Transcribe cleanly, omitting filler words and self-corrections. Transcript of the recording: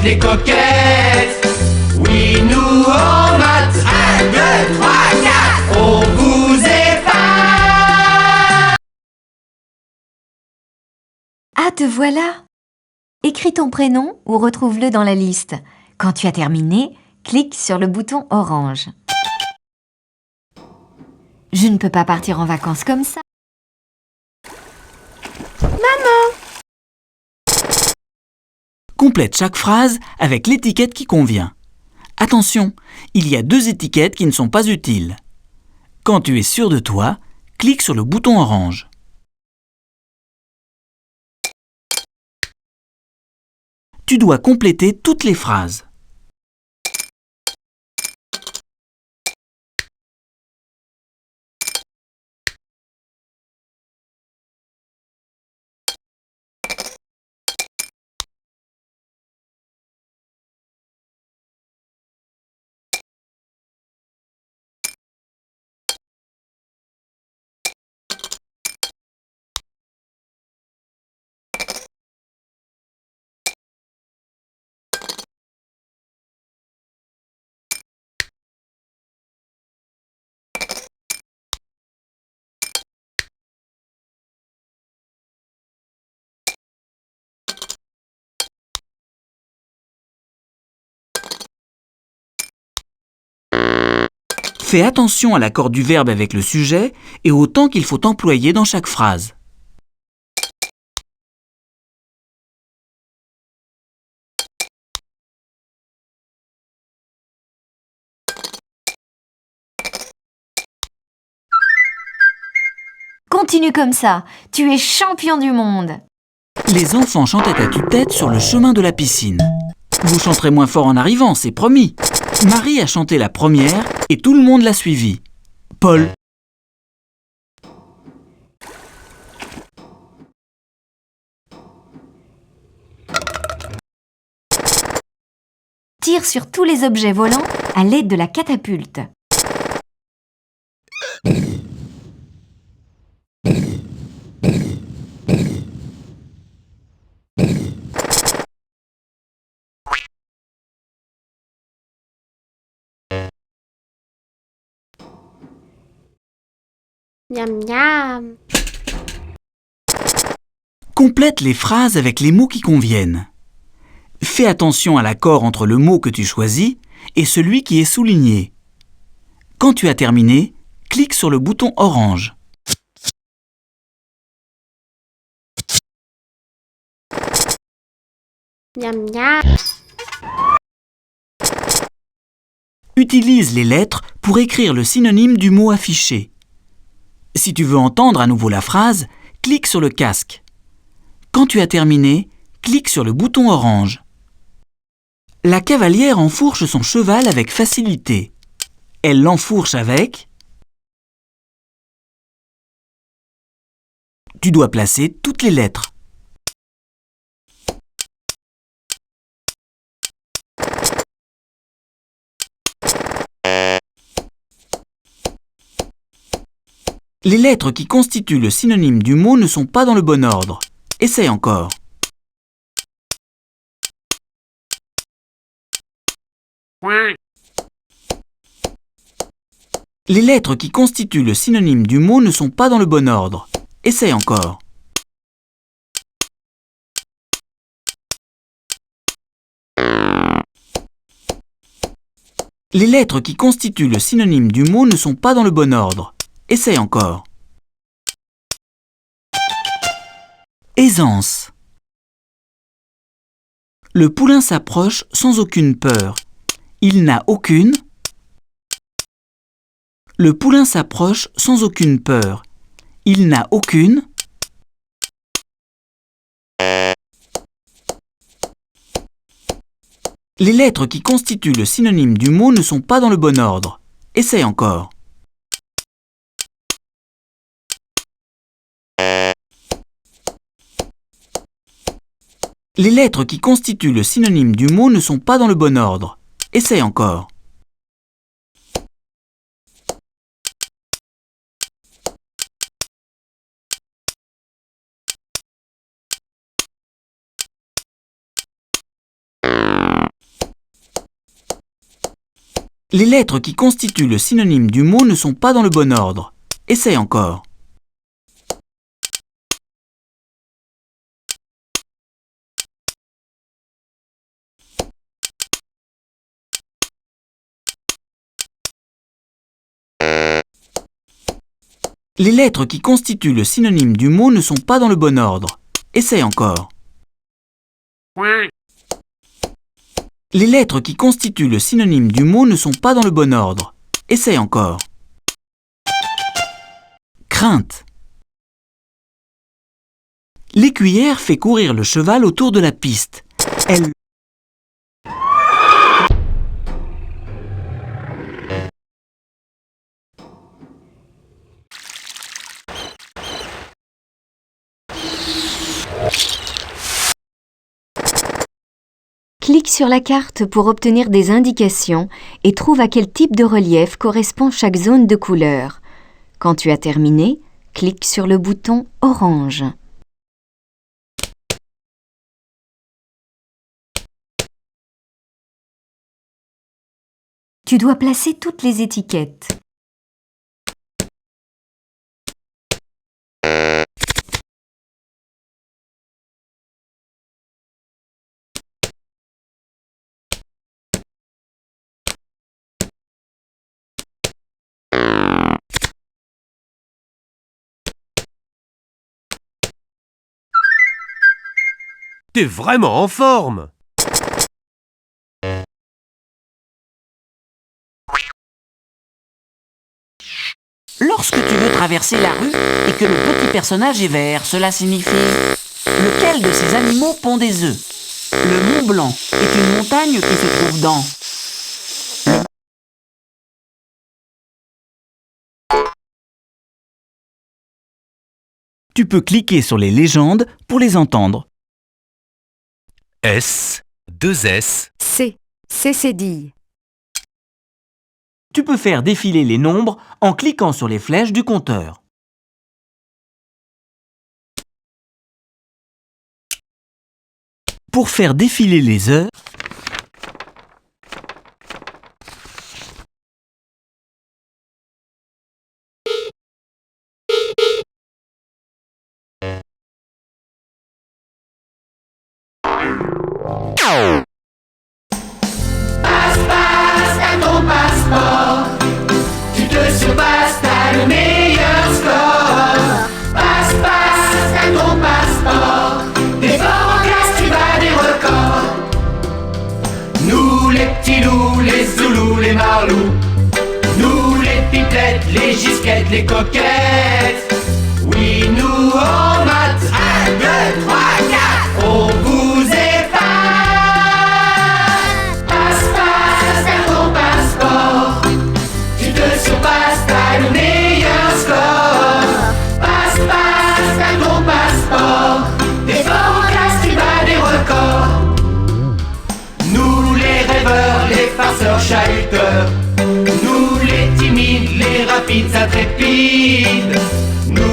les coquettes. Oui, nous en maths. 1, 2, 3, 4. On vous épate. Ah, te voilà! Écris ton prénom ou retrouve-le dans la liste. Quand tu as terminé, clique sur le bouton orange. Je ne peux pas partir en vacances comme ça. Complète chaque phrase avec l'étiquette qui convient. Attention, il y a 2 étiquettes qui ne sont pas utiles. Quand tu es sûr de toi, clique sur le bouton orange. Tu dois compléter toutes les phrases. Fais attention à l'accord du verbe avec le sujet et au temps qu'il faut employer dans chaque phrase. Continue comme ça, tu es champion du monde! Les enfants chantaient à tue-tête sur le chemin de la piscine. Vous chanterez moins fort en arrivant, c'est promis. Marie a chanté la première et tout le monde l'a suivie. Paul. Tire sur tous les objets volants à l'aide de la catapulte. Miam miam. Complète les phrases avec les mots qui conviennent. Fais attention à l'accord entre le mot que tu choisis et celui qui est souligné. Quand tu as terminé, clique sur le bouton orange. Miam miam. Utilise les lettres pour écrire le synonyme du mot affiché. Si tu veux entendre à nouveau la phrase, clique sur le casque. Quand tu as terminé, clique sur le bouton orange. La cavalière enfourche son cheval avec facilité. Elle l'enfourche avec... Tu dois placer toutes les lettres. Les lettres qui constituent le synonyme du mot ne sont pas dans le bon ordre. Essaye encore. Les lettres qui constituent le synonyme du mot ne sont pas dans le bon ordre. Essaye encore. Les lettres qui constituent le synonyme du mot ne sont pas dans le bon ordre. Essaye encore. Aisance. Le poulain s'approche sans aucune peur. Il n'a aucune... Le poulain s'approche sans aucune peur. Il n'a aucune... Les lettres qui constituent le synonyme du mot ne sont pas dans le bon ordre. Essaye encore. Les lettres qui constituent le synonyme du mot ne sont pas dans le bon ordre. Essaye encore. Les lettres qui constituent le synonyme du mot ne sont pas dans le bon ordre. Essaye encore. Les lettres qui constituent le synonyme du mot ne sont pas dans le bon ordre. Essaye encore. Les lettres qui constituent le synonyme du mot ne sont pas dans le bon ordre. Essaye encore. Crainte. L'écuyère fait courir le cheval autour de la piste. Elle Clique sur la carte pour obtenir des indications et trouve à quel type de relief correspond chaque zone de couleur. Quand tu as terminé, clique sur le bouton orange. Tu dois placer toutes les étiquettes. T'es vraiment en forme! Lorsque tu veux traverser la rue et que le petit personnage est vert, cela signifie lequel de ces animaux pond des œufs? Le Mont Blanc est une montagne qui se trouve dans... Tu peux cliquer sur les légendes pour les entendre. S, 2S. C. Cécédille. Tu peux faire défiler les nombres en cliquant sur les flèches du compteur. Pour faire défiler les heures, Passe à ton passeport. Tu te surpasses, t'as le meilleur score. Passe à ton passeport. T'es fort en classe, tu bats des records. Nous les petits loups, les zoulous, les marlous. Nous les pipelettes, les gisquettes, les coquettes. Oui, nous en maths, 1, 2, 3, 4, on vous épate. Passe à ton passeport. Tu te surpasses, t'as le meilleur score. Passe à ton passeport. T'es fort en classe, tu bats des records. Nous les rêveurs, les farceurs chahuteurs. Nous les timides, les rapides intrépides. Nous